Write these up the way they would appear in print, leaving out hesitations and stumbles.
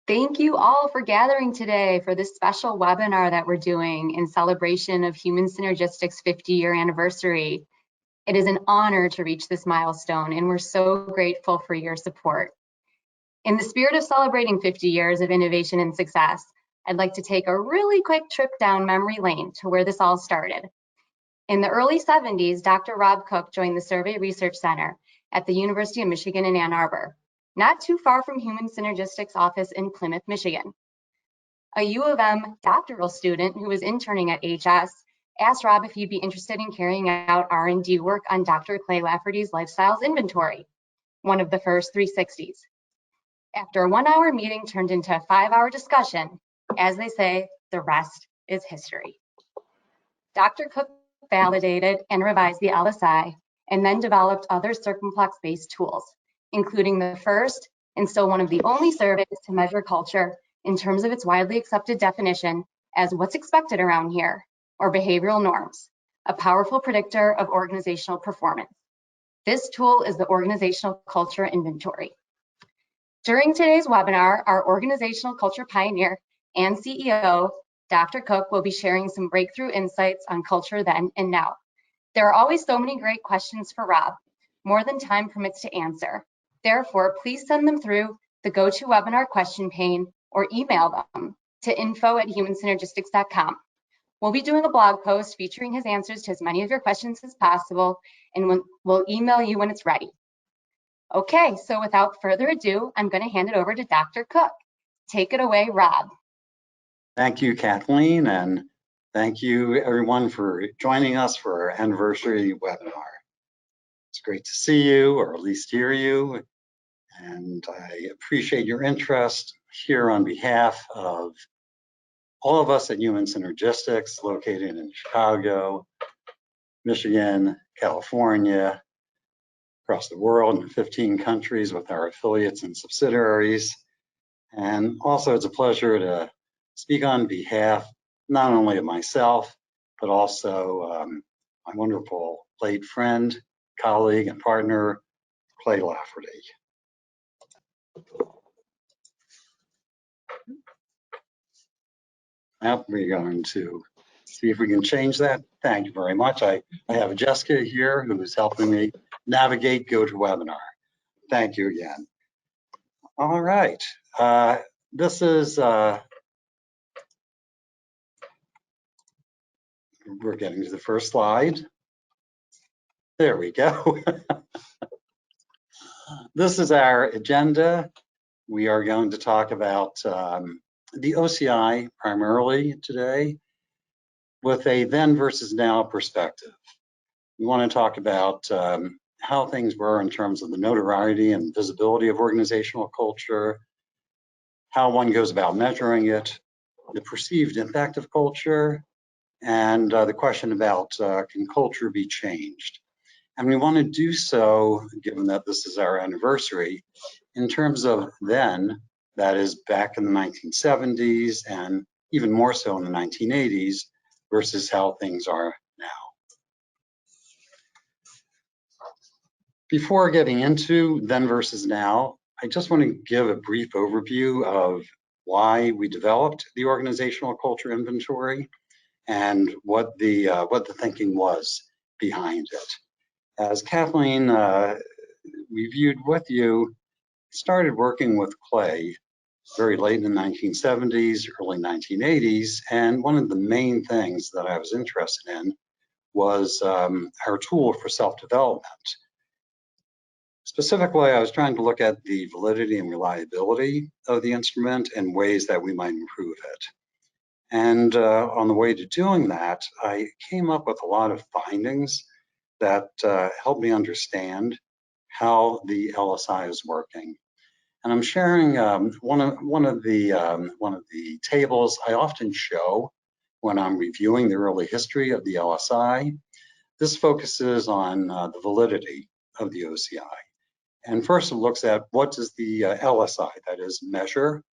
Thank you all for gathering today for this special webinar that we're doing in celebration of Human Synergistics' 50-year anniversary. It is an honor to reach this milestone, and we're so grateful for your support. In the spirit of celebrating 50 years of innovation and success, I'd like to take a really quick trip down memory lane to where this all started. In the early 70s, Dr. Rob Cooke joined the Survey Research Center at the University of Michigan in Ann Arbor, not too far from Human Synergistics' office in Plymouth, Michigan. A U of M doctoral student who was interning at HS asked Rob if he'd be interested in carrying out R&D work on Dr. Clay Lafferty's Lifestyles Inventory, one of the first 360s. After a 1-hour meeting turned into a 5-hour discussion, as they say, the rest is history. Dr. Cooke validated and revised the LSI and then developed other circumplex-based tools, including the first and still one of the only surveys to measure culture in terms of its widely accepted definition as what's expected around here, or behavioral norms, a powerful predictor of organizational performance. This tool is the Organizational Culture Inventory. During today's webinar, our organizational culture pioneer and CEO, Dr. Cooke, will be sharing some breakthrough insights on culture then and now. There are always so many great questions for Rob, more than time permits to answer. Therefore, please send them through the GoToWebinar question pane or email them to info@humansynergistics.com. We'll be doing a blog post featuring his answers to as many of your questions as possible, and we'll email you when it's ready. Okay, so without further ado, I'm going to hand it over to Dr. Cooke. Take it away, Rob. Thank you, Kathleen, and thank you everyone for joining us for our anniversary webinar. It's great to see you, or at least hear you, and I appreciate your interest here on behalf of all of us at Human Synergistics, located in Chicago, Michigan, California, across the world in 15 countries with our affiliates and subsidiaries. And also it's a pleasure to speak on behalf not only of myself, but also my wonderful late friend, colleague, and partner, Clay Lafferty. Now we're going to see if we can change that. Thank you very much. I have Jessica here who is helping me navigate GoToWebinar. Thank you again. All right, this is, we're getting to the first slide. There we go. This is our agenda. We are going to talk about the OCI primarily today with a then versus now perspective. We want to talk about how things were in terms of the notoriety and visibility of organizational culture, how one goes about measuring it, the perceived impact of culture, and the question about can culture be changed? And we want to do so, given that this is our anniversary, in terms of then, that is back in the 1970s and even more so in the 1980s versus how things are now. Before getting into then versus now, I just want to give a brief overview of why we developed the Organizational Culture Inventory and what the thinking was behind it. As Kathleen reviewed with you, started working with Clay very late in the 1970s, early 1980s, and one of the main things that I was interested in was our tool for self-development. Specifically, I was trying to look at the validity and reliability of the instrument and ways that we might improve it. And on the way to doing that, I came up with a lot of findings that helped me understand how the LSI is working. And I'm sharing one of the tables I often show when I'm reviewing the early history of the LSI. This focuses on the validity of the OCI. And first it looks at what does the LSI, that is, measure?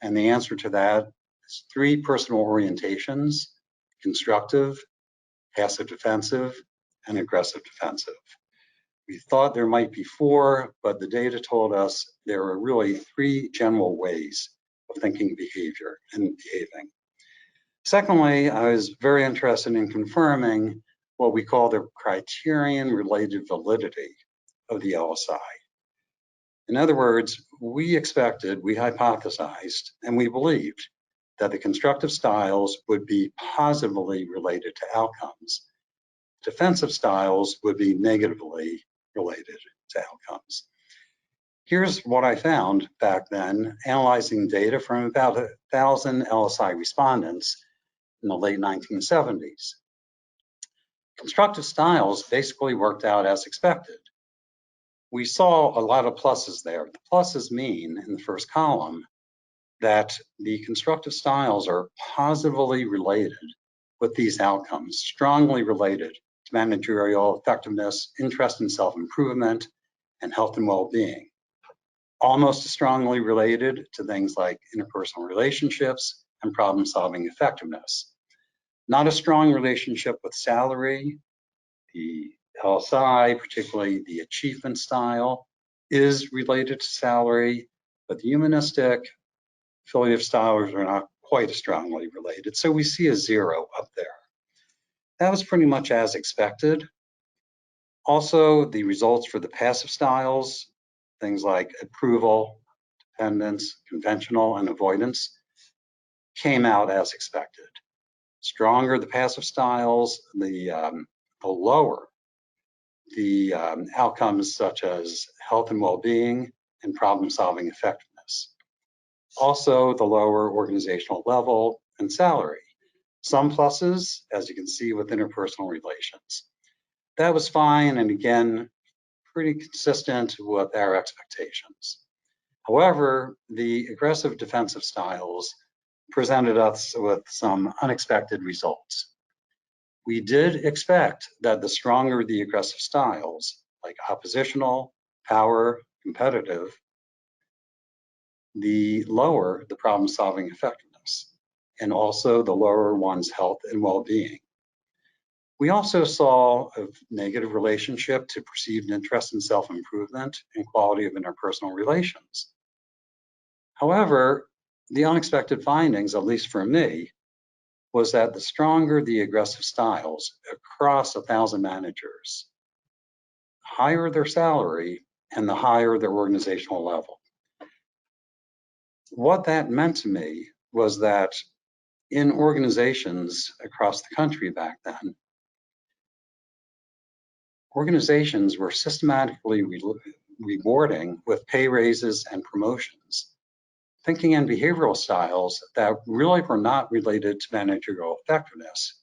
And the answer to that is 3 personal orientations: constructive, passive defensive, and aggressive defensive. We thought there might be 4, but the data told us there are really 3 general ways of of thinking, behavior, and behaving. Secondly, I was very interested in confirming what we call the criterion-related validity of the LSI. In other words, we hypothesized, and we believed that the constructive styles would be positively related to outcomes. Defensive styles would be negatively related to outcomes. Here's what I found back then, analyzing data from about 1,000 LSI respondents in the late 1970s. Constructive styles basically worked out as expected. We saw a lot of pluses there. The pluses mean, in the first column, that the constructive styles are positively related with these outcomes, strongly related to managerial effectiveness, interest in self-improvement, and health and well-being. Almost as strongly related to things like interpersonal relationships and problem-solving effectiveness. Not a strong relationship with salary. The LSI, particularly the achievement style, is related to salary, but the humanistic affiliative styles are not quite as strongly related. So we see a 0 up there. That was pretty much as expected. Also, the results for the passive styles, things like approval, dependence, conventional, and avoidance, came out as expected. Stronger the passive styles, the lower the outcomes such as health and well-being and problem-solving effectiveness. Also, the lower organizational level and salary. Some pluses, as you can see, with interpersonal relations. That was fine, and again, pretty consistent with our expectations. However, the aggressive defensive styles presented us with some unexpected results. We did expect that the stronger the aggressive styles, like oppositional, power, competitive, the lower the problem-solving effectiveness, and also the lower one's health and well-being. We also saw a negative relationship to perceived interest in self-improvement and quality of interpersonal relations. However, the unexpected findings, at least for me, was that the stronger the aggressive styles across 1,000 managers, higher their salary and the higher their organizational level. What that meant to me was that in organizations across the country back then, organizations were systematically rewarding with pay raises and promotions, thinking and behavioral styles that really were not related to managerial effectiveness,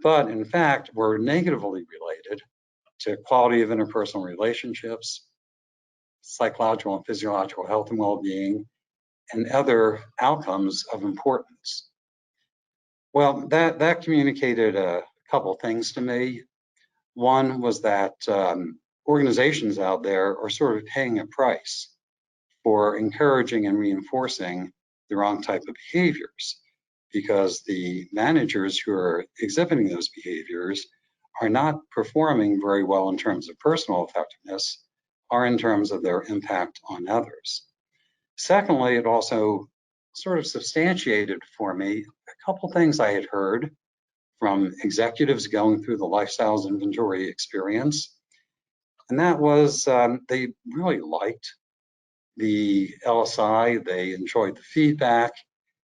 but in fact were negatively related to quality of interpersonal relationships, psychological and physiological health and well-being, and other outcomes of importance. Well, that communicated a couple things to me. One was that organizations out there are sort of paying a price for encouraging and reinforcing the wrong type of behaviors, because the managers who are exhibiting those behaviors are not performing very well in terms of personal effectiveness or in terms of their impact on others. Secondly, it also sort of substantiated for me a couple things I had heard from executives going through the lifestyles inventory experience. And that was they really liked the LSI, they enjoyed the feedback.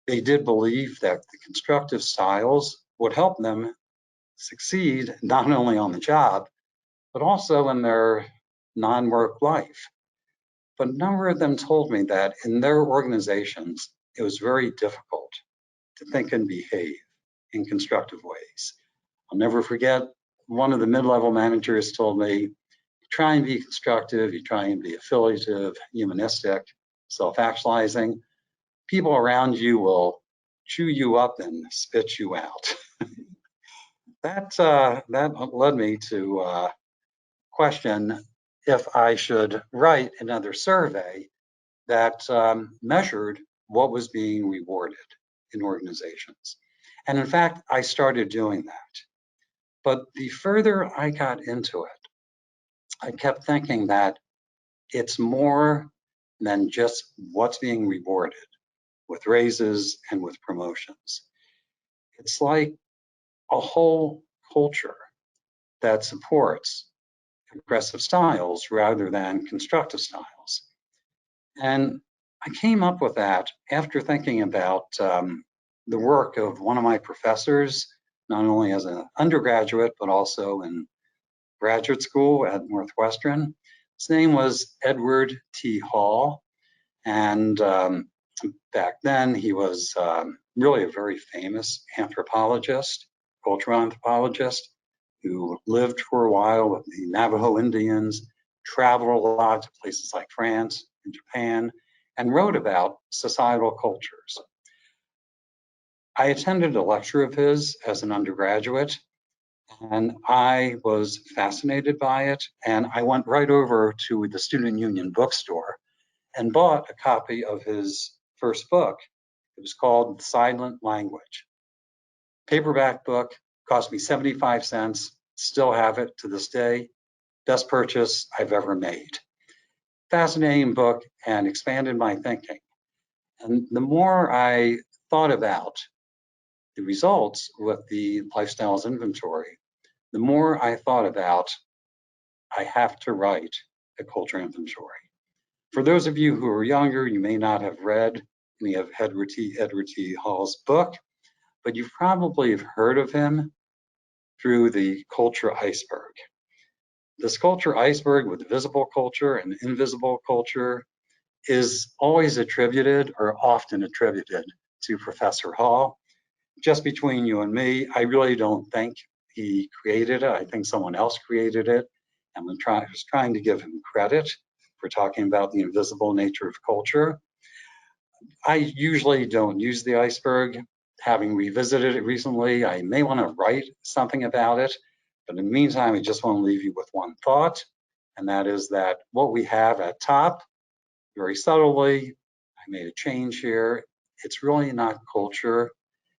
They did believe that the constructive styles would help them succeed not only on the job, but also in their non-work life. But a number of them told me that in their organizations, it was very difficult to think and behave in constructive ways. I'll never forget, one of the mid-level managers told me, you try and be constructive, you try and be affiliative, humanistic, self-actualizing. People around you will chew you up and spit you out. That led me to question if I should write another survey that measured what was being rewarded in organizations. And in fact, I started doing that. But the further I got into it, I kept thinking that it's more than just what's being rewarded. with raises, and with promotions. It's like a whole culture that supports aggressive styles rather than constructive styles. And I came up with that after thinking about the work of one of my professors, not only as an undergraduate, but also in graduate school at Northwestern. His name was Edward T. Hall. And back then he was really a very famous anthropologist, cultural anthropologist, who lived for a while with the Navajo Indians, traveled a lot to places like France and Japan, and wrote about societal cultures. I attended a lecture of his as an undergraduate, and I was fascinated by it. And I went right over to the Student Union bookstore and bought a copy of his first book. It was called Silent Language. Paperback book, cost me 75 cents, still have it to this day. Best purchase I've ever made. Fascinating book and expanded my thinking. And the more I thought about the results with the lifestyles inventory, the more I thought about I have to write a culture inventory. For those of you who are younger, you may not have read any of Edward T. Hall's book, but you probably have heard of him through the culture iceberg. This culture iceberg with visible culture and invisible culture is always attributed, or often attributed, to Professor Hall. Just between you and me, I really don't think he created it. I think someone else created it. And I was trying to give him credit for talking about the invisible nature of culture. I usually don't use the iceberg. Having revisited it recently, I may want to write something about it. But in the meantime, I just want to leave you with one thought, and that is that what we have at top, very subtly, I made a change here. It's really not culture.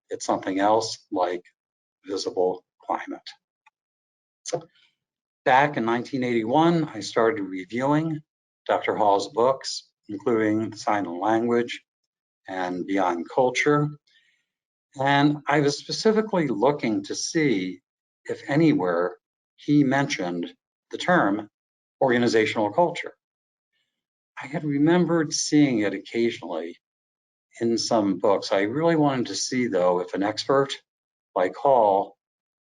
It's something else like visible climate. Back in 1981, I started reviewing Dr. Hall's books, including Silent Language and Beyond Culture. And I was specifically looking to see if anywhere he mentioned the term organizational culture. I had remembered seeing it occasionally in some books. I really wanted to see, though, if an expert like Hall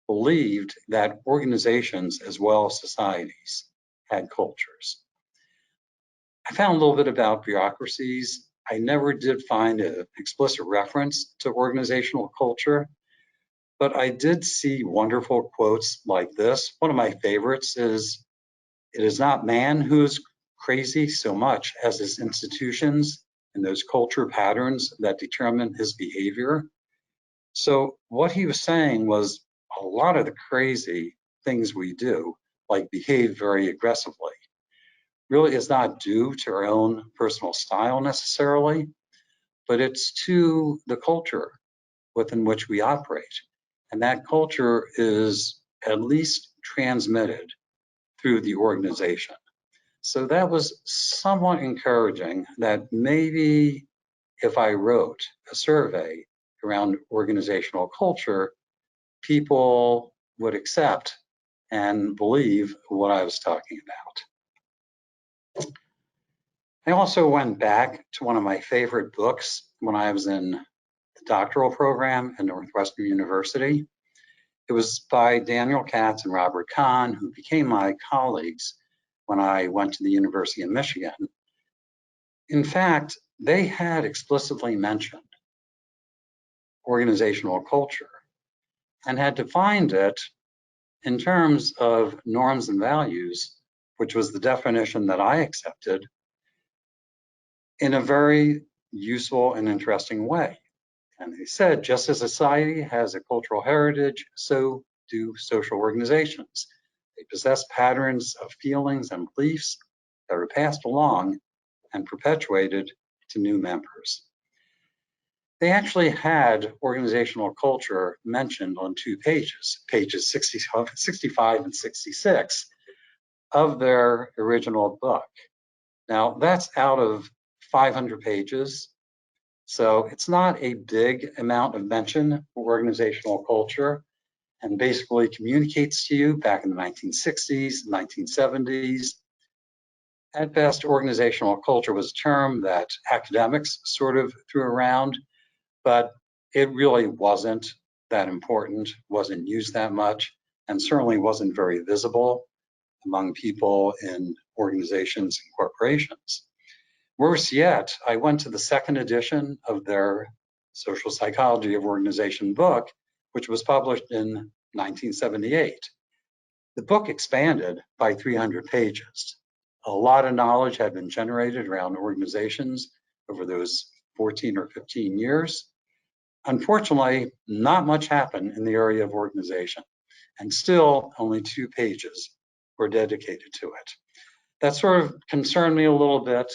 believed that organizations as well as societies had cultures. I found a little bit about bureaucracies. I never did find an explicit reference to organizational culture, but I did see wonderful quotes like this. One of my favorites is, "It is not man who is crazy so much as his institutions and those culture patterns that determine his behavior." So what he was saying was a lot of the crazy things we do, like behave very aggressively, really is not due to our own personal style necessarily, but it's to the culture within which we operate. And that culture is at least transmitted through the organization. So that was somewhat encouraging that maybe if I wrote a survey around organizational culture, people would accept and believe what I was talking about. I also went back to one of my favorite books when I was in the doctoral program at Northwestern University. It was by Daniel Katz and Robert Kahn, who became my colleagues when I went to the University of Michigan. In fact, they had explicitly mentioned organizational culture and had defined it in terms of norms and values, which was the definition that I accepted, in a very useful and interesting way. And they said, just as society has a cultural heritage, so do social organizations. They possess patterns of feelings and beliefs that are passed along and perpetuated to new members. They actually had organizational culture mentioned on 2 pages, pages 65 and 66 of their original book. Now, that's out of 500 pages. So it's not a big amount of mention for organizational culture, and basically communicates to you back in the 1960s, 1970s. At best, organizational culture was a term that academics sort of threw around, but it really wasn't that important, wasn't used that much, and certainly wasn't very visible among people in organizations and corporations. Worse yet, I went to the second edition of their Social Psychology of Organization book, which was published in 1978. The book expanded by 300 pages. A lot of knowledge had been generated around organizations over those 14 or 15 years. Unfortunately, not much happened in the area of organization, and still only 2 pages were dedicated to it. That sort of concerned me a little bit,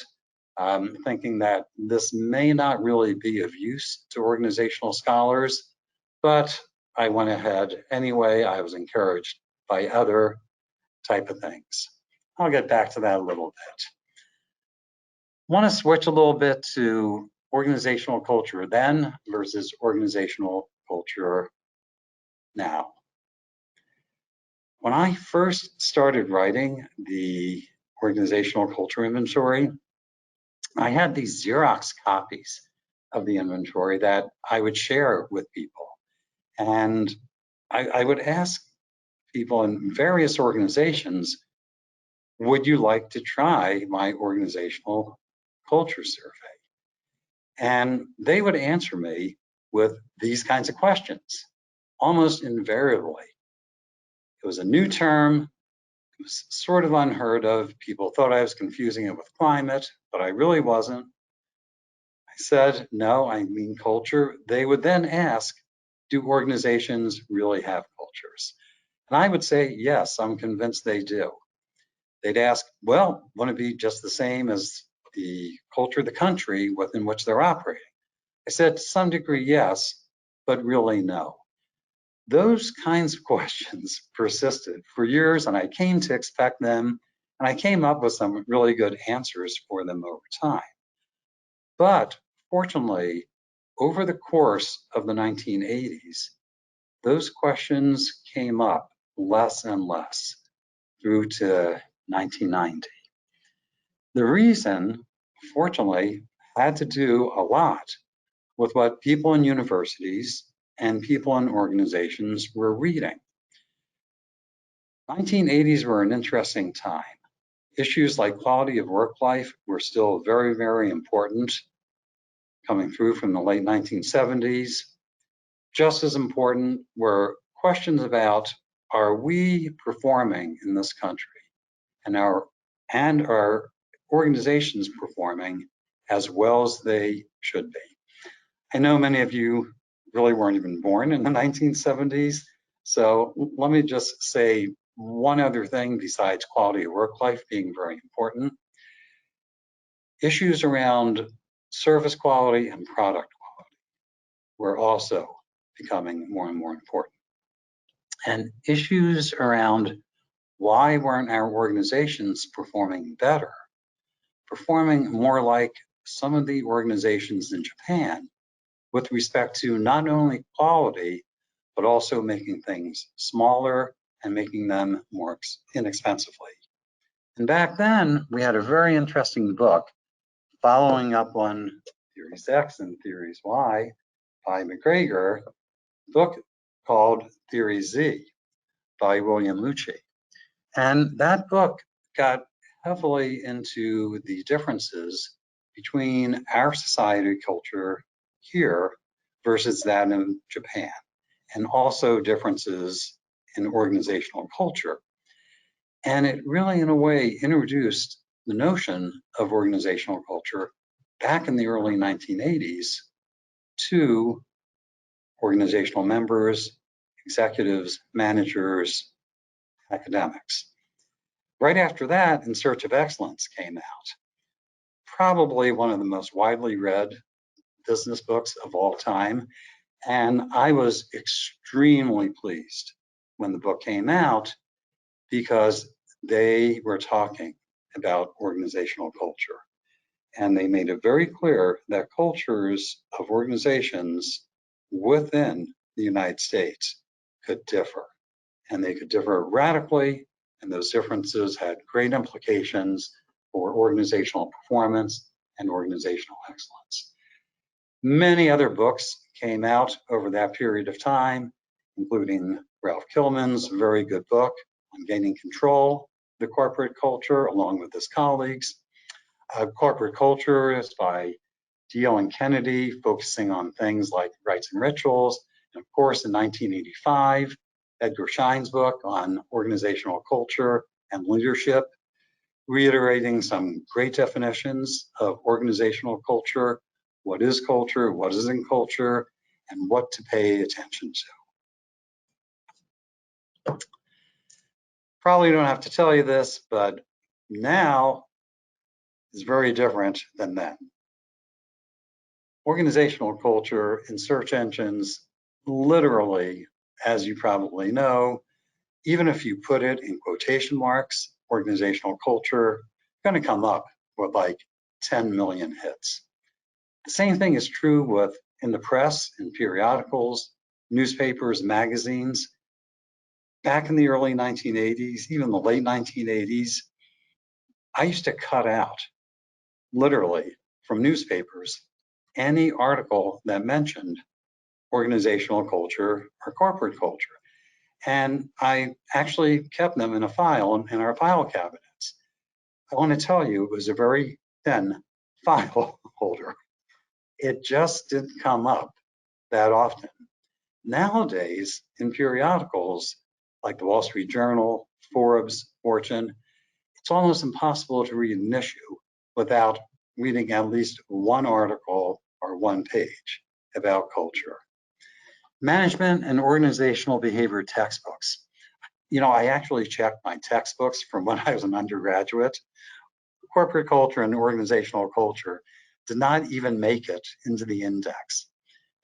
thinking that this may not really be of use to organizational scholars, but I went ahead anyway. I was encouraged by other type of things. I'll get back to that a little bit. I want to switch a little bit to organizational culture then versus organizational culture now. When I first started writing the organizational culture inventory, I had these Xerox copies of the inventory that I would share with people. And I would ask people in various organizations, would you like to try my organizational culture survey? And they would answer me with these kinds of questions, almost invariably. It was a new term. It was sort of unheard of. People thought I was confusing it with climate, but I really wasn't. I said, no, I mean culture. They would then ask, do organizations really have cultures? And I would say, yes, I'm convinced they do. They'd ask, well, wouldn't it be just the same as the culture of the country within which they're operating? I said, to some degree, yes, but really no. Those kinds of questions persisted for years, and I came to expect them, and I came up with some really good answers for them over time. But fortunately, over the course of the 1980s, those questions came up less and less through to 1990. The reason, fortunately, had to do a lot with what people in universities and people in organizations were reading. 1980s were an interesting time. Issues like quality of work life were still very, very important, coming through from the late 1970s. Just as important were questions about, are we performing in this country, and are organizations performing as well as they should be? I know many of you really weren't even born in the 1970s, so let me just say one other thing besides quality of work life being very important. Issues around service quality and product quality were also becoming more and more important. And issues around why weren't our organizations performing better, performing more like some of the organizations in Japan with respect to not only quality, but also making things smaller and making them more inexpensively. And back then, we had a very interesting book following up on Theories X and Theories Y by McGregor, a book called Theory Z by William Lucci. And that book got heavily into the differences between our society culture here versus that in Japan, and also differences in organizational culture. And it really, in a way, introduced the notion of organizational culture back in the early 1980s to organizational members, executives, managers, academics. Right after that, In Search of Excellence came out. Probably one of the most widely read business books of all time. And I was extremely pleased when the book came out because they were talking about organizational culture. And they made it very clear that cultures of organizations within the United States could differ. And they could differ radically, and those differences had great implications for organizational performance and organizational excellence. Many other books came out over that period of time, including Ralph Kilman's very good book on gaining control, the corporate culture, along with his colleagues. Corporate Culture is by Deal and Kennedy, focusing on things like rights and rituals. And of course, in 1985, Edgar Schein's book on organizational culture and leadership, reiterating some great definitions of organizational culture, what is culture, what isn't culture, and what to pay attention to. Probably don't have to tell you this, but now is very different than then. Organizational culture in search engines, literally, as you probably know, even if you put it in quotation marks, organizational culture, going to come up with like 10 million hits. The same thing is true with in the press, in periodicals, newspapers, magazines. Back in the early 1980s, even the late 1980s, I used to cut out, literally, from newspapers, any article that mentioned organizational culture or corporate culture. And I actually kept them in a file in our file cabinets. I want to tell you, it was a very thin file holder. It just didn't come up that often. Nowadays, in periodicals like the Wall Street Journal, Forbes, Fortune, it's almost impossible to read an issue without reading at least one article or one page about culture. Management and organizational behavior textbooks. You know, I actually checked my textbooks from when I was an undergraduate. Corporate culture and organizational culture did not even make it into the index.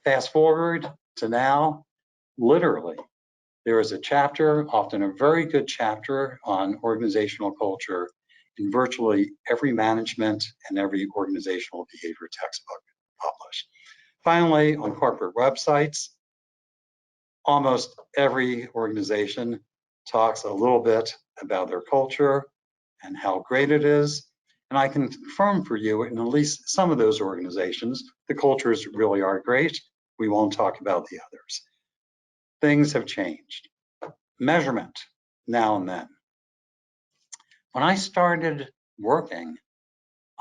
Fast forward to now, literally, there is a chapter, often a very good chapter, on organizational culture in virtually every management and every organizational behavior textbook published. Finally, on corporate websites, almost every organization talks a little bit about their culture and how great it is. And I can confirm for you, in at least some of those organizations, the cultures really are great. We won't talk about the others. Things have changed. Measurement, now and then. When I started working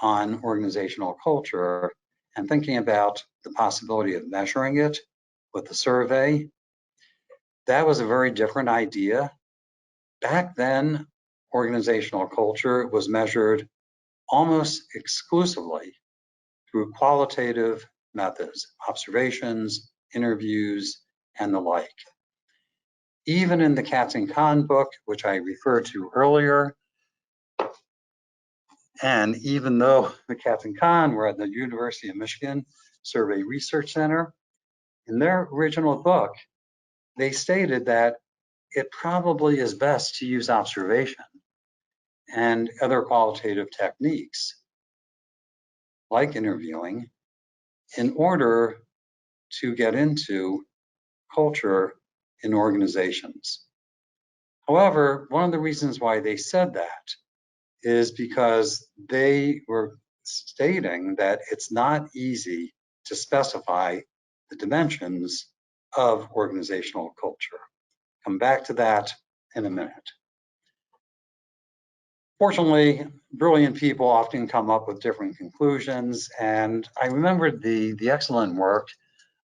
on organizational culture and thinking about the possibility of measuring it with a survey, that was a very different idea. Back then, organizational culture was measured almost exclusively through qualitative methods, observations, interviews, and the like. Even in the Katz and Kahn book, which I referred to earlier, and even though the Katz and Kahn were at the University of Michigan Survey Research Center, in their original book, they stated that it probably is best to use observation and other qualitative techniques, like interviewing, in order to get into culture in organizations. However, one of the reasons why they said that is because they were stating that it's not easy to specify the dimensions of organizational culture. Come back to that in a minute. Fortunately, brilliant people often come up with different conclusions, and I remembered the excellent work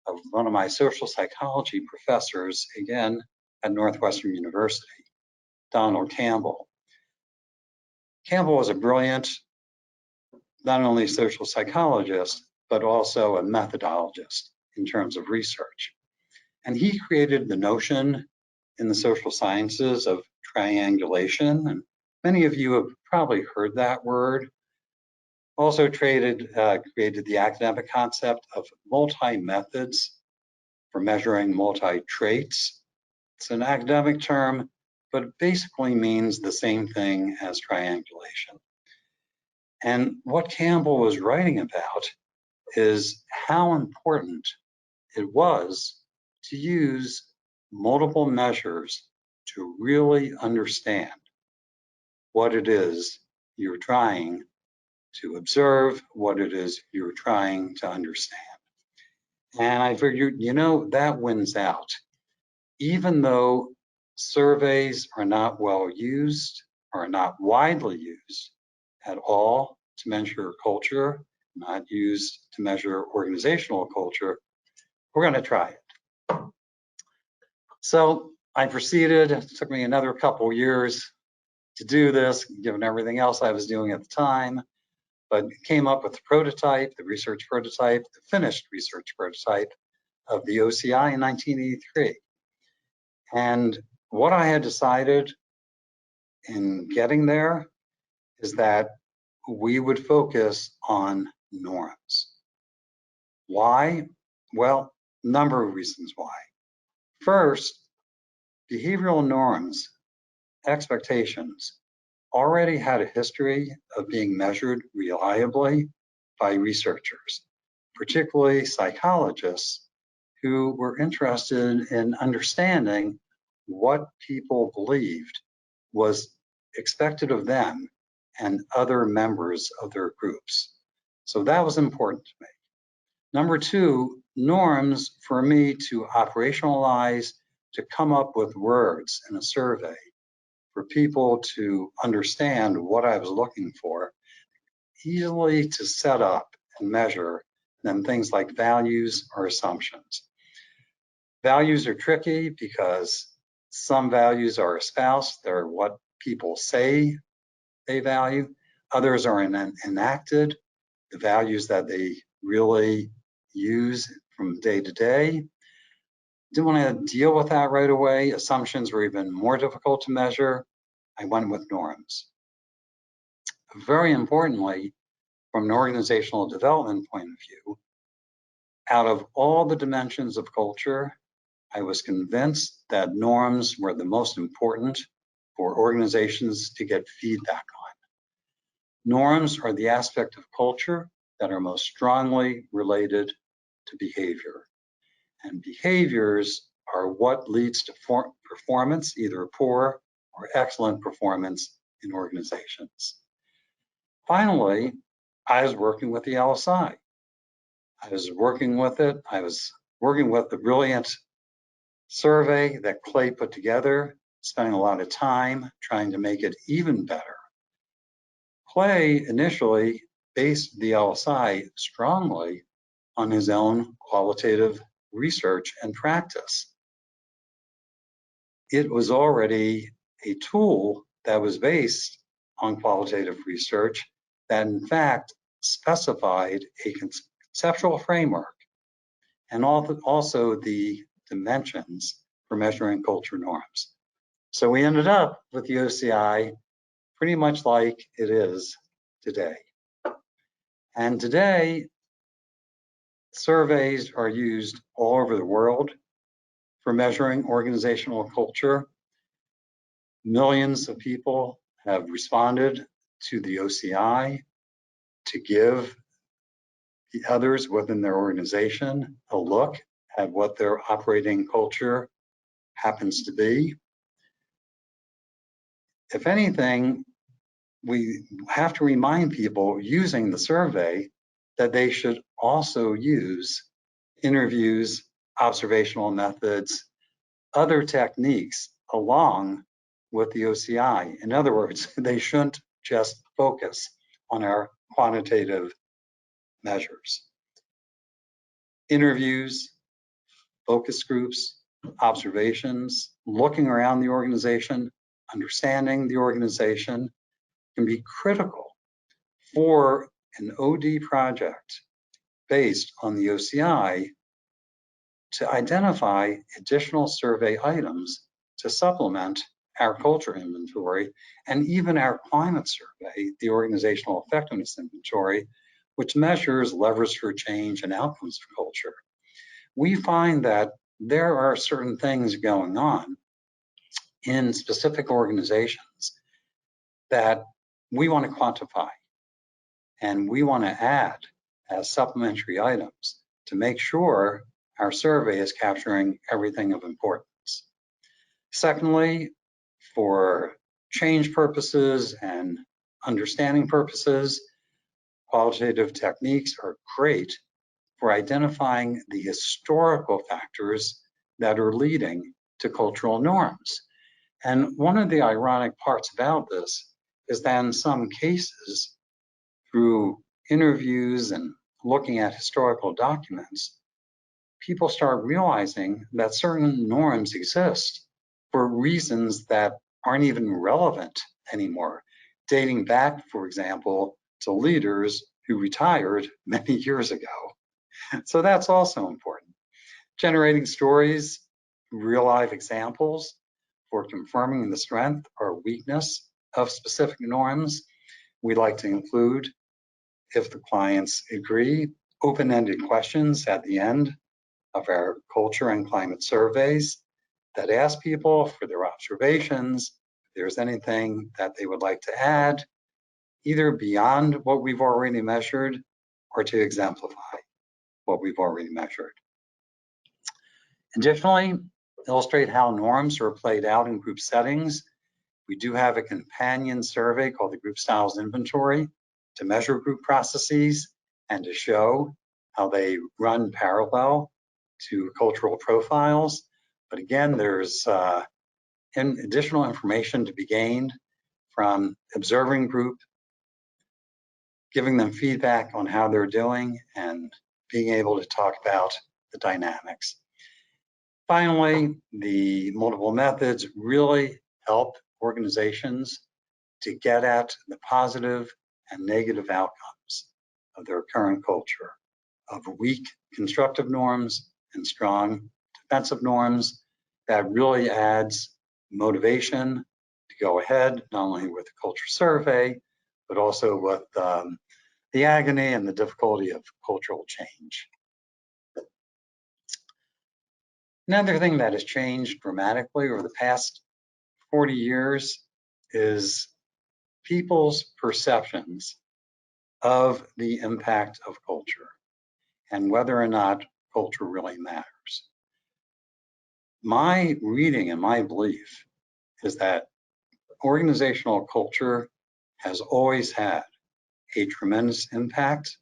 of one of my social psychology professors, again, at Northwestern University, Donald Campbell. Campbell was a brilliant, not only social psychologist, but also a methodologist in terms of research. And he created the notion in the social sciences of triangulation. And many of you have probably heard that word. Also created the academic concept of multi-methods for measuring multi-traits. It's an academic term, but it basically means the same thing as triangulation. And what Campbell was writing about is how important it was to use multiple measures to really understand what it is you're trying to observe, what it is you're trying to understand. And I figured, that wins out. Even though surveys are not well used, are not widely used at all to measure culture, not used to measure organizational culture, we're going to try it. So I proceeded. It took me another couple years to do this, given everything else I was doing at the time, but came up with the prototype, the research prototype, the finished research prototype of the OCI in 1983. And what I had decided in getting there is that we would focus on norms. Why? Well, a number of reasons why. First, behavioral norms, expectations, already had a history of being measured reliably by researchers, particularly psychologists who were interested in understanding what people believed was expected of them and other members of their groups. So that was important to me. Number two, norms for me to operationalize, to come up with words in a survey for people to understand what I was looking for, easily to set up and measure than things like values or assumptions. Values are tricky because some values are espoused, they're what people say they value. Others are enacted, the values that they really use from day to day. Didn't want to deal with that right away. Assumptions were even more difficult to measure. I went with norms. Very importantly, from an organizational development point of view, out of all the dimensions of culture, I was convinced that norms were the most important for organizations to get feedback on. Norms are the aspect of culture that are most strongly related to behavior. And behaviors are what leads to performance, either poor or excellent performance in organizations. Finally, I was working with the LSI. I was working with it. I was working with the brilliant survey that Clay put together, spending a lot of time trying to make it even better. Clay initially based the LSI strongly on his own qualitative research and practice. It was already a tool that was based on qualitative research that in fact specified a conceptual framework and also the dimensions for measuring culture norms. So we ended up with the OCI pretty much like it is today. And today, surveys are used all over the world for measuring organizational culture. Millions of people have responded to the OCI to give the others within their organization a look at what their operating culture happens to be. If anything, we have to remind people using the survey that they should also use interviews, observational methods, other techniques along with the OCI. In other words, they shouldn't just focus on our quantitative measures. Interviews, focus groups, observations, looking around the organization, understanding the organization can be critical for an OD project based on the OCI to identify additional survey items to supplement our culture inventory and even our climate survey, the organizational effectiveness inventory, which measures levers for change and outcomes for culture. We find that there are certain things going on in specific organizations that we want to quantify. and we want to add as supplementary items to make sure our survey is capturing everything of importance. Secondly, for change purposes and understanding purposes, qualitative techniques are great for identifying the historical factors that are leading to cultural norms. And one of the ironic parts about this is that in some cases, through interviews and looking at historical documents, people start realizing that certain norms exist for reasons that aren't even relevant anymore, dating back, for example, to leaders who retired many years ago. So that's also important. Generating stories, real life examples for confirming the strength or weakness of specific norms. We like to include, if the clients agree, open-ended questions at the end of our culture and climate surveys that ask people for their observations, if there's anything that they would like to add, either beyond what we've already measured or to exemplify what we've already measured. Additionally, illustrate how norms are played out in group settings. We do have a companion survey called the Group Styles Inventory to measure group processes and to show how they run parallel to cultural profiles. But again, there's additional information to be gained from observing group, giving them feedback on how they're doing, and being able to talk about the dynamics. Finally, the multiple methods really help organizations to get at the positive and negative outcomes of their current culture, of weak constructive norms and strong defensive norms. That really adds motivation to go ahead, not only with the culture survey, but also with the agony and the difficulty of cultural change. Another thing that has changed dramatically over the past 40 years is people's perceptions of the impact of culture and whether or not culture really matters. My reading and my belief is that organizational culture has always had a tremendous impact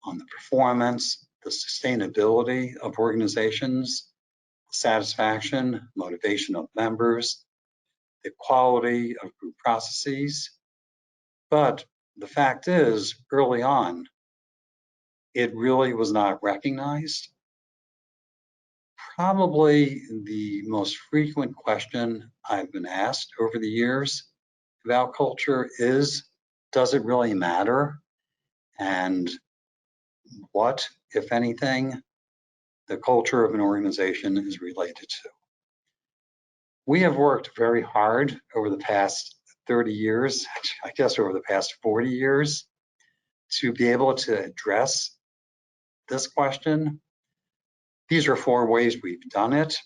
on the performance, the sustainability of organizations, satisfaction, motivation of members, the quality of group processes. But the fact is, early on, it really was not recognized. Probably the most frequent question I've been asked over the years about culture is, does it really matter? And what, if anything, the culture of an organization is related to? We have worked very hard over the past 30 years, I guess over the past 40 years, to be able to address this question. These are 4 ways we've done it,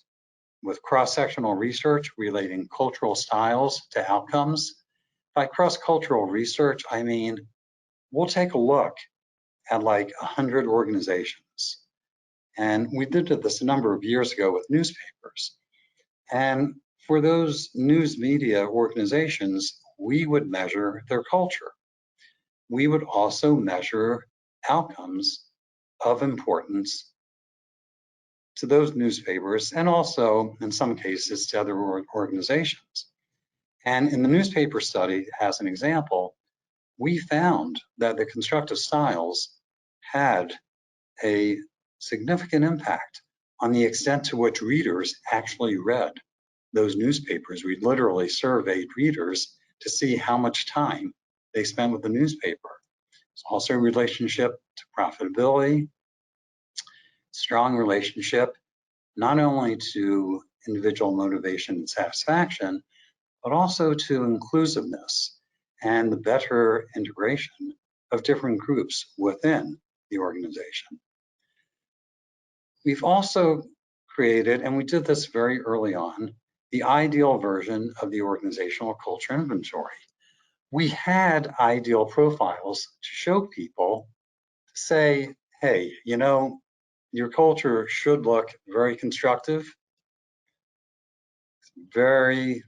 with cross-sectional research relating cultural styles to outcomes. By cross-cultural research, I mean, we'll take a look at like 100 organizations. And we did this a number of years ago with newspapers. And for those news media organizations, we would measure their culture. We would also measure outcomes of importance to those newspapers and also, in some cases, to other organizations. And in the newspaper study, as an example, we found that the constructive styles had a significant impact on the extent to which readers actually read those newspapers. We literally surveyed readers to see how much time they spent with the newspaper. It's also a relationship to profitability, strong relationship, not only to individual motivation and satisfaction, but also to inclusiveness and the better integration of different groups within the organization. We've also created, and we did this very early on, the ideal version of the organizational culture inventory, we had ideal profiles to show people, to say, hey, you know, your culture should look very constructive, very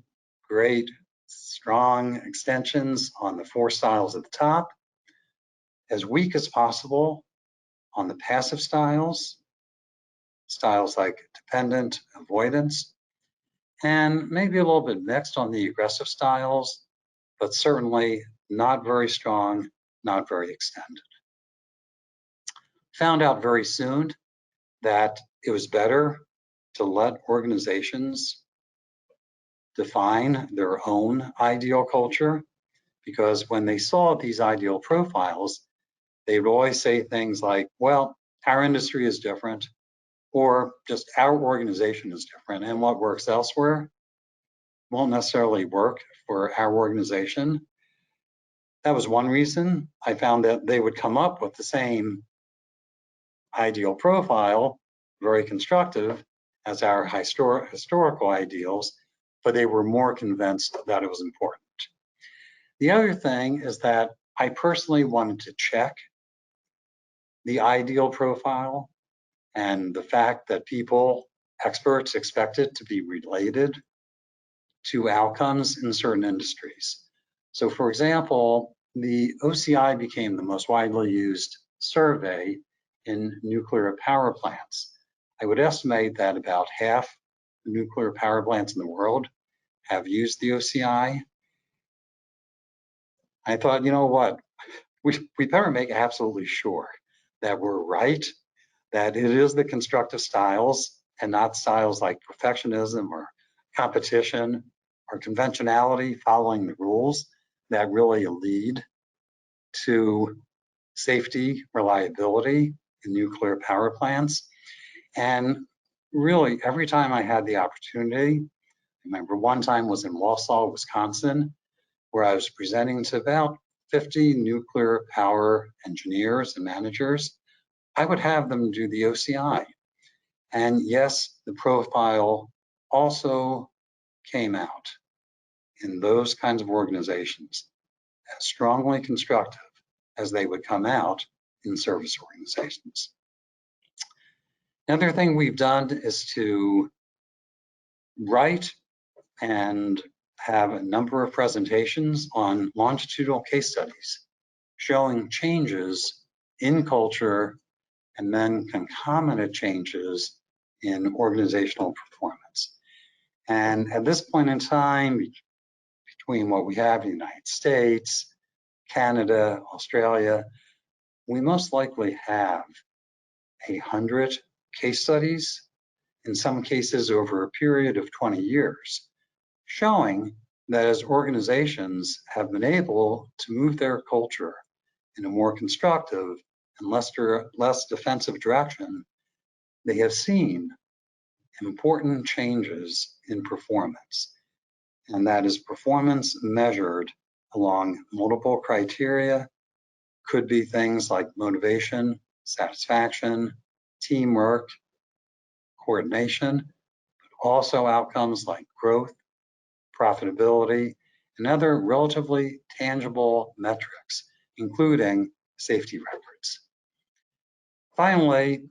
great, strong extensions on the 4 styles at the top, as weak as possible on the passive styles, styles like dependent, avoidance, and maybe a little bit mixed on the aggressive styles, but certainly not very strong, not very extended. Found out very soon that it was better to let organizations define their own ideal culture, because when they saw these ideal profiles, they would always say things like, well, our industry is different, or just our organization is different, and what works elsewhere won't necessarily work for our organization. That was one reason. I found that they would come up with the same ideal profile, very constructive, as our historical ideals, but they were more convinced that it was important. The other thing is that I personally wanted to check the ideal profile and the fact that people, experts, expect it to be related to outcomes in certain industries. So for example, the OCI became the most widely used survey in nuclear power plants. I would estimate that about half the nuclear power plants in the world have used the OCI. I thought, you know what, we better make absolutely sure that we're right, that it is the constructive styles and not styles like perfectionism or competition or conventionality, following the rules, that really lead to safety, reliability in nuclear power plants. And really, every time I had the opportunity, I remember one time was in Wausau, Wisconsin, where I was presenting to about 50 nuclear power engineers and managers. I would have them do the OCI. And yes, the profile also came out in those kinds of organizations as strongly constructive as they would come out in service organizations. Another thing we've done is to write and have a number of presentations on longitudinal case studies showing changes in culture and then concomitant changes in organizational performance. And at this point in time, between what we have in the United States, Canada, Australia, we most likely have 100 case studies, in some cases over a period of 20 years, showing that as organizations have been able to move their culture in a more constructive and less defensive direction, they have seen important changes in performance. And that is performance measured along multiple criteria. Could be things like motivation, satisfaction, teamwork, coordination, but also outcomes like growth, profitability, and other relatively tangible metrics, including safety records. Finally,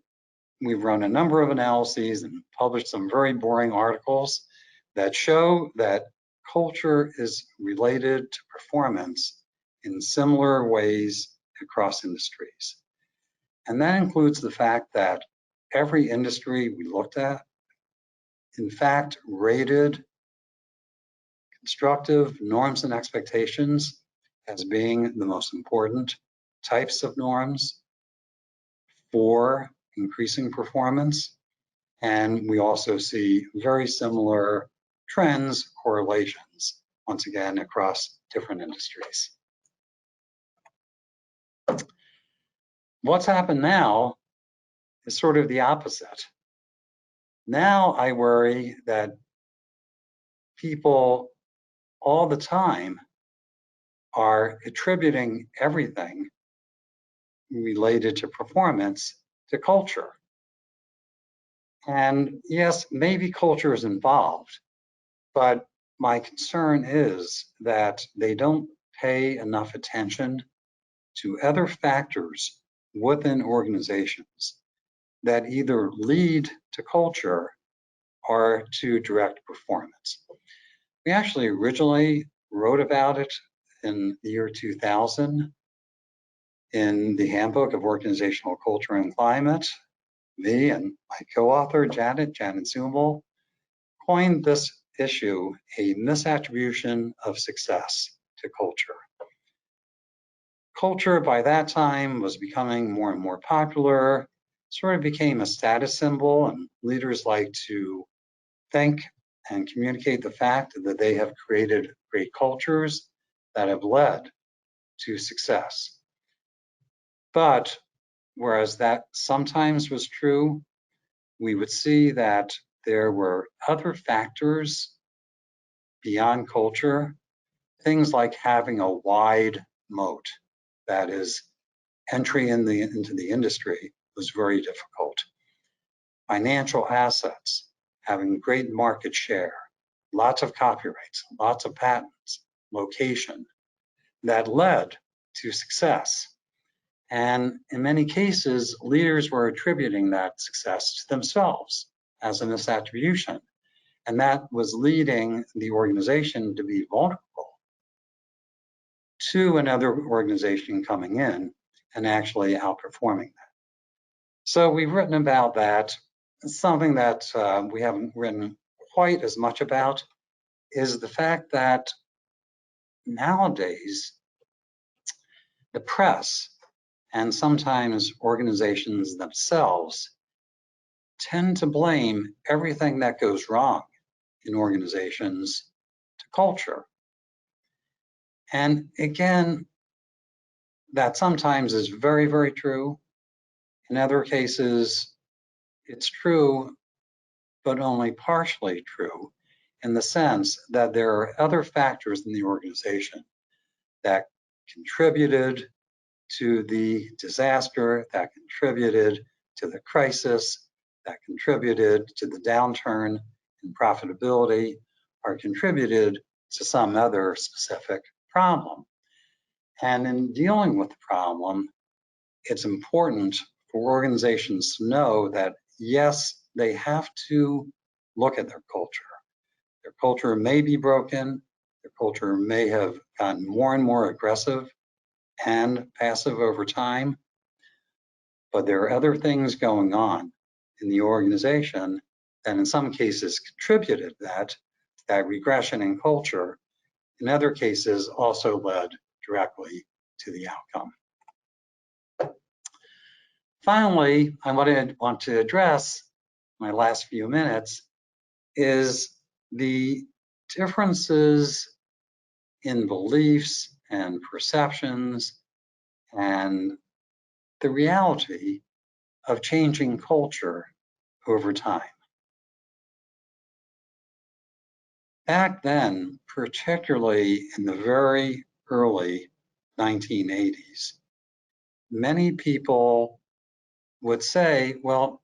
we've run a number of analyses and published some very boring articles that show that culture is related to performance in similar ways across industries. And that includes the fact that every industry we looked at, in fact, rated constructive norms and expectations as being the most important types of norms for increasing performance. And we also see very similar trends, correlations, once again, across different industries. What's happened now is sort of the opposite. Now I worry that people all the time are attributing everything related to performance to culture. And yes, maybe culture is involved, but my concern is that they don't pay enough attention to other factors within organizations that either lead to culture or to direct performance. We actually originally wrote about it in the year 2000 in the Handbook of Organizational Culture and Climate. Me and my co-author, Janet Zumel, coined this issue a misattribution of success to culture. Culture by that time was becoming more and more popular, sort of became a status symbol, and leaders like to think and communicate the fact that they have created great cultures that have led to success. But whereas that sometimes was true, we would see that there were other factors beyond culture, things like having a wide moat, that is, entry into the industry was very difficult. Financial assets, having great market share, lots of copyrights, lots of patents, location, that led to success. And in many cases, leaders were attributing that success to themselves as a misattribution. And that was leading the organization to be vulnerable to another organization coming in and actually outperforming that. So we've written about that. Something that we haven't written quite as much about is the fact that nowadays the press and sometimes organizations themselves tend to blame everything that goes wrong in organizations to culture. And again, that sometimes is very, very true. In other cases, it's true, but only partially true, in the sense that there are other factors in the organization that contributed to the disaster, that contributed to the crisis, that contributed to the downturn in profitability, or contributed to some other specific problem. And in dealing with the problem, it's important for organizations to know that, yes, they have to look at their culture. Their culture may be broken, their culture may have gotten more and more aggressive and passive over time, but there are other things going on in the organization that in some cases contributed that regression in culture, in other cases also led directly to the outcome. Finally, what I want to address my last few minutes is the differences in beliefs and perceptions and the reality of changing culture over time. Back then, particularly in the very early 1980s, many people would say, well,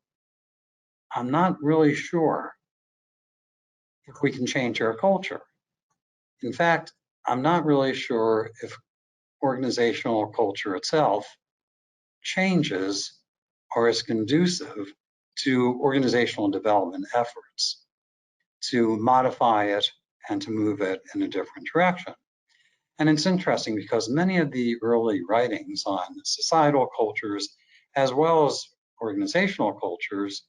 I'm not really sure if we can change our culture. In fact, I'm not really sure if organizational culture itself changes or is conducive to organizational development efforts to modify it and to move it in a different direction. And it's interesting because many of the early writings on societal cultures as well as organizational cultures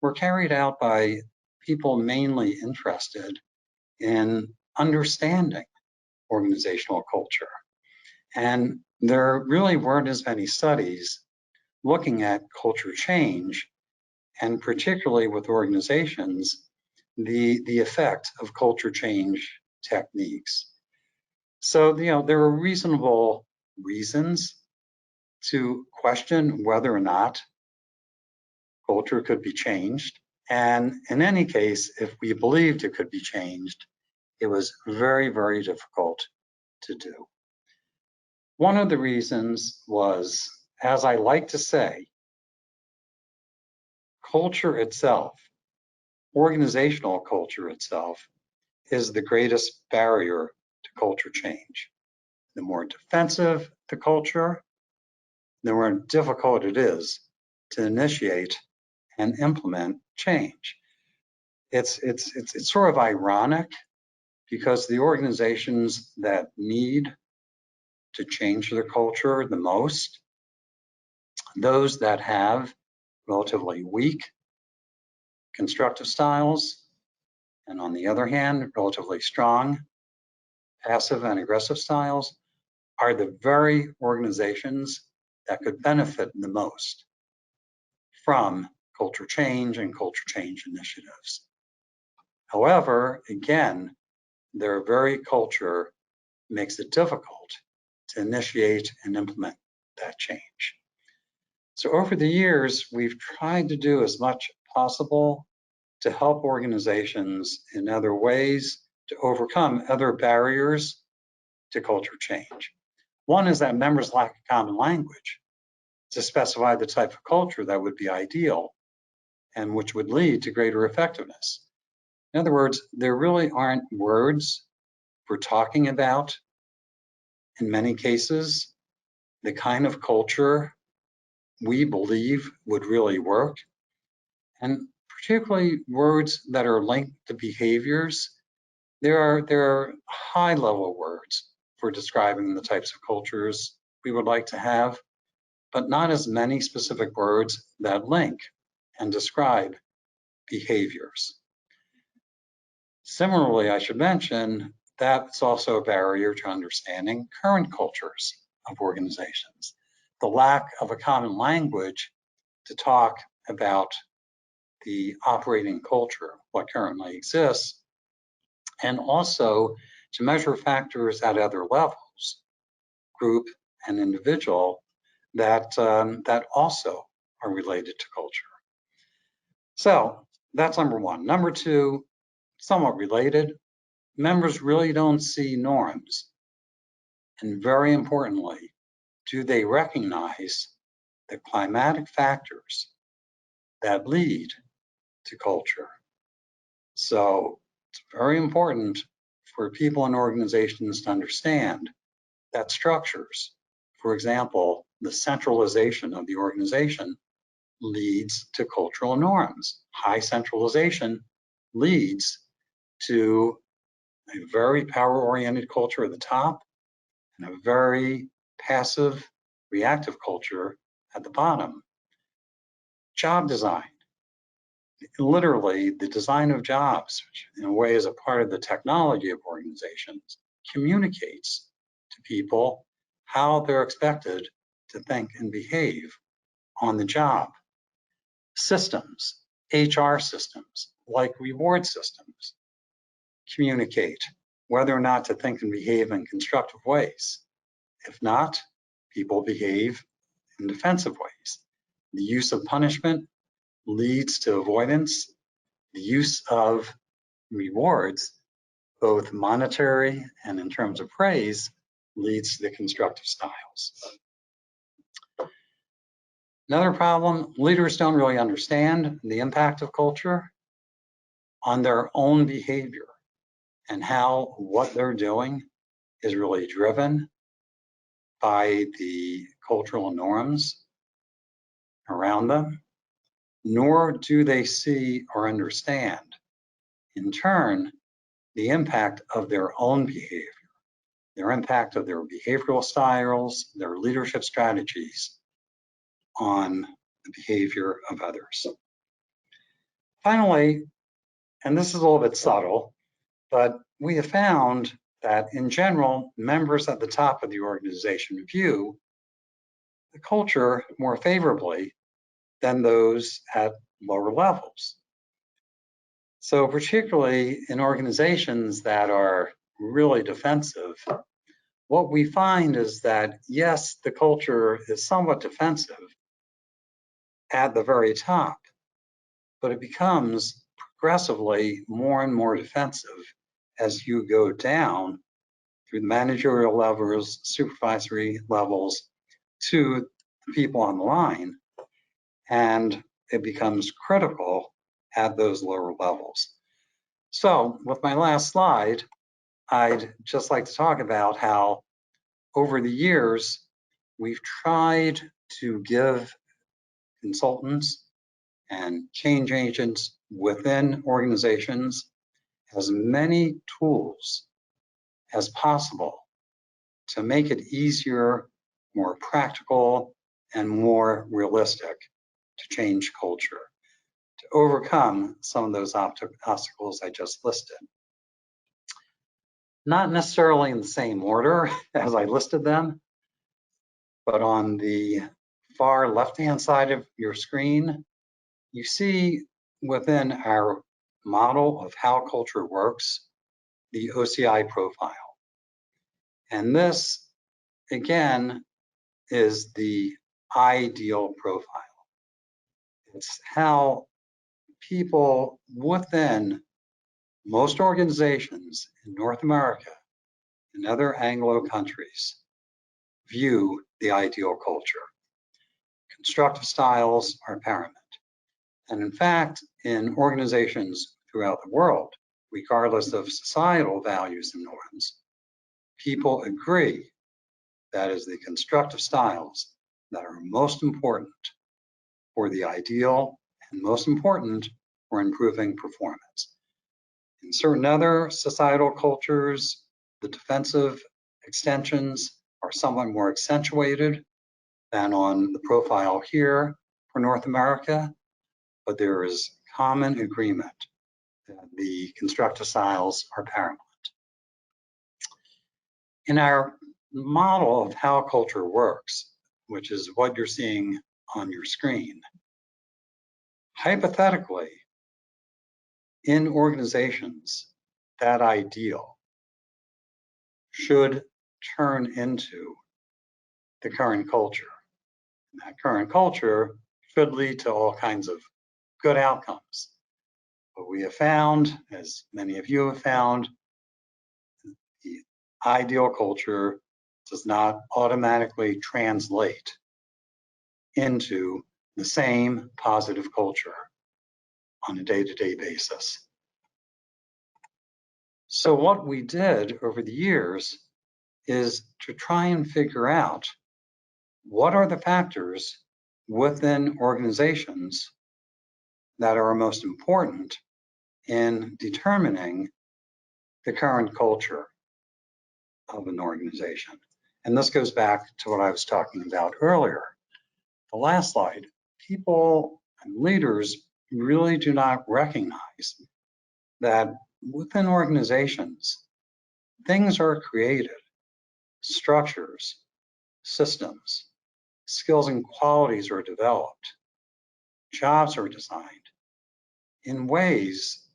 were carried out by people mainly interested in understanding organizational culture. And there really weren't as many studies looking at culture change, and particularly with organizations, the effect of culture change techniques. So, there are reasonable reasons to question whether or not culture could be changed. And in any case, if we believed it could be changed, it was very, very difficult to do. One of the reasons was, as I like to say, culture itself, organizational culture itself, is the greatest barrier to culture change. the more defensive the culture, the more difficult it is to initiate and implement change. It's sort of ironic because the organizations that need to change their culture the most, those that have relatively weak constructive styles, and on the other hand, relatively strong passive and aggressive styles, are the very organizations that could benefit the most from culture change and culture change initiatives. However, again, their very culture makes it difficult to initiate and implement that change. So over the years, we've tried to do as much as possible to help organizations in other ways to overcome other barriers to culture change. One is that members lack a common language to specify the type of culture that would be ideal and which would lead to greater effectiveness. In other words, there really aren't words for talking about, in many cases, the kind of culture we believe would really work, and particularly words that are linked to behaviors. There are high-level words for describing the types of cultures we would like to have, but not as many specific words that link and describe behaviors. Similarly, I should mention that's also a barrier to understanding current cultures of organizations. The lack of a common language to talk about the operating culture, what currently exists, and also to measure factors at other levels, group and individual, that also are related to culture. So that's number one. Number two, somewhat related, members really don't see norms. And very importantly, do they recognize the climatic factors that lead to culture? So it's very important for people and organizations to understand that structures, for example, the centralization of the organization leads to cultural norms. High centralization leads to a very power-oriented culture at the top and a very passive, reactive culture at the bottom. Job design. Literally, the design of jobs, which in a way is a part of the technology of organizations, communicates to people how they're expected to think and behave on the job. Systems, HR systems, like reward systems, communicate whether or not to think and behave in constructive ways. If not, people behave in defensive ways. The use of punishment leads to avoidance. The use of rewards, both monetary and in terms of praise, leads to the constructive styles. Another problem, leaders don't really understand the impact of culture on their own behavior and how what they're doing is really driven by the cultural norms around them, nor do they see or understand, in turn, the impact of their own behavior, their impact of their behavioral styles, their leadership strategies on the behavior of others. Finally, and this is a little bit subtle, but we have found that in general, members at the top of the organization view the culture more favorably than those at lower levels. So particularly in organizations that are really defensive, what we find is that, yes, the culture is somewhat defensive at the very top, but it becomes progressively more and more defensive as you go down through the managerial levels, supervisory levels, to the people on the line, and it becomes critical at those lower levels. So with my last slide, I'd just like to talk about how over the years, we've tried to give consultants and change agents within organizations as many tools as possible to make it easier, more practical, and more realistic to change culture, to overcome some of those obstacles I just listed. Not necessarily in the same order as I listed them, but on the far left-hand side of your screen, you see within our model of how culture works, the OCI profile. And this, again, is the ideal profile. It's how people within most organizations in North America and other Anglo countries view the ideal culture. Constructive styles are paramount. And in fact, in organizations throughout the world, regardless of societal values and norms, people agree that is the constructive styles that are most important for the ideal and most important for improving performance. In certain other societal cultures, the defensive extensions are somewhat more accentuated than on the profile here for North America, but there is common agreement that the constructive styles are paramount. In our model of how culture works, which is what you're seeing on your screen, hypothetically, in organizations, that ideal should turn into the current culture. And that current culture should lead to all kinds of good outcomes. But we have found, as many of you have found, the ideal culture does not automatically translate into the same positive culture on a day-to-day basis. So what we did over the years is to try and figure out what are the factors within organizations that are most important in determining the current culture of an organization. And this goes back to what I was talking about earlier. The last slide, people and leaders really do not recognize that within organizations, things are created, structures, systems, skills and qualities are developed, jobs are designed in ways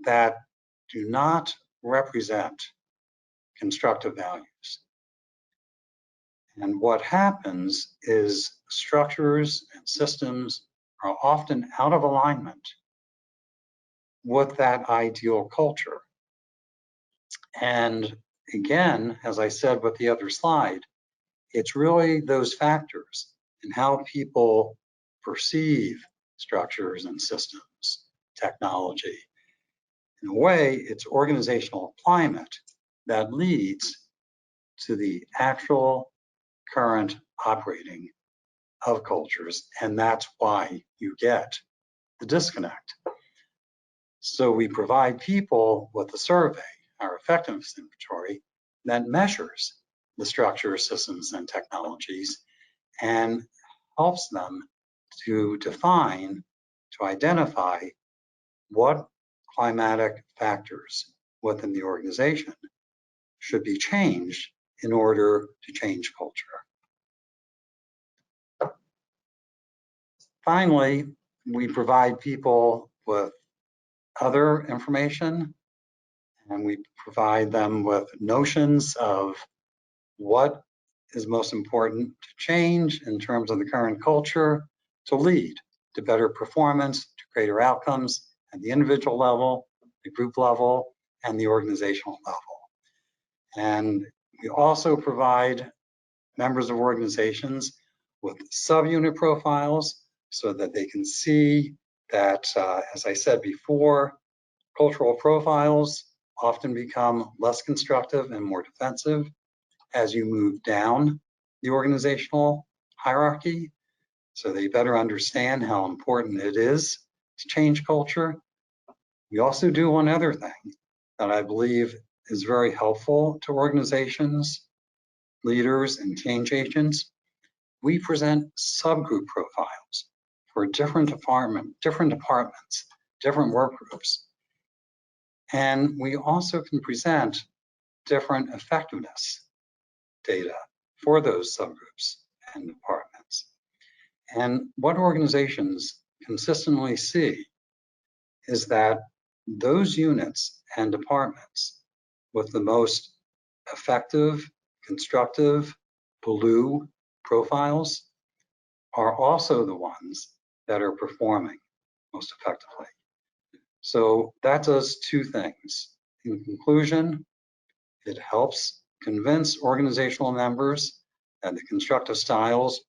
that do not represent constructive values. And what happens is structures and systems are often out of alignment with that ideal culture. And again, as I said with the other slide, it's really those factors and how people perceive structures and systems, technology. In a way, it's organizational climate that leads to the actual current operating of cultures, and that's why you get the disconnect. So we provide people with a survey, our effectiveness inventory, that measures the structure, systems, and technologies and helps them to define, to identify what climatic factors within the organization should be changed in order to change culture. Finally, we provide people with other information, and we provide them with notions of what is most important to change in terms of the current culture to lead to better performance, to greater outcomes at the individual level, the group level, and the organizational level. And we also provide members of organizations with subunit profiles so that they can see that, as I said before, cultural profiles often become less constructive and more defensive, as you move down the organizational hierarchy, so they better understand how important it is to change culture. We also do one other thing that I believe is very helpful to organizations, leaders, and change agents. We present subgroup profiles for different departments, different work groups. And we also can present different effectiveness data for those subgroups and departments. And what organizations consistently see is that those units and departments with the most effective, constructive, blue profiles are also the ones that are performing most effectively. So that does two things. In conclusion, it helps convince organizational members that the constructive styles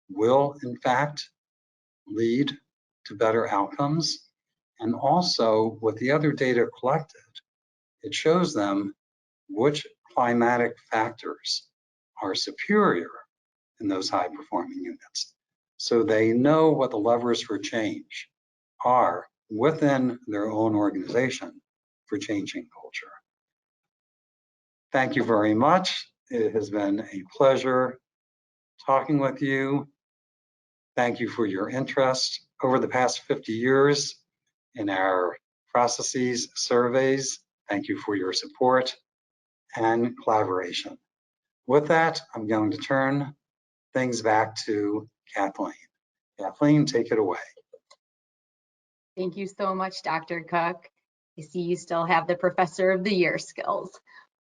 will, in fact, lead to better outcomes. And also, with the other data collected, it shows them which climatic factors are superior in those high-performing units. So they know what the levers for change are within their own organization for changing culture. Thank you very much. It has been a pleasure talking with you. Thank you for your interest over the past 50 years in our processes, surveys. Thank you for your support and collaboration. With that, I'm going to turn things back to Kathleen. Kathleen, take it away. Thank you so much, Dr. Cooke. I see you still have the Professor of the Year skills.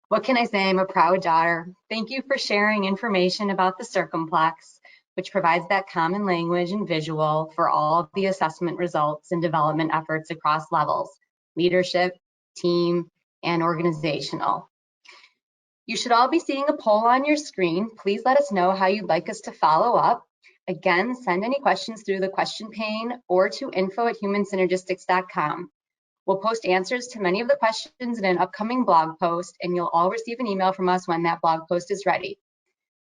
What can I say? I'm a proud daughter. Thank you for sharing information about the circumplex, which provides that common language and visual for all of the assessment results and development efforts across levels, leadership, team, and organizational. You should all be seeing a poll on your screen. Please let us know how you'd like us to follow up. Again, send any questions through the question pane or to info@humansynergistics.com. We'll post answers to many of the questions in an upcoming blog post, and you'll all receive an email from us when that blog post is ready.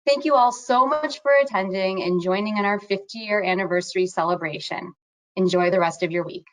Thank you all so much for attending and joining in our 50-year anniversary celebration. Enjoy the rest of your week.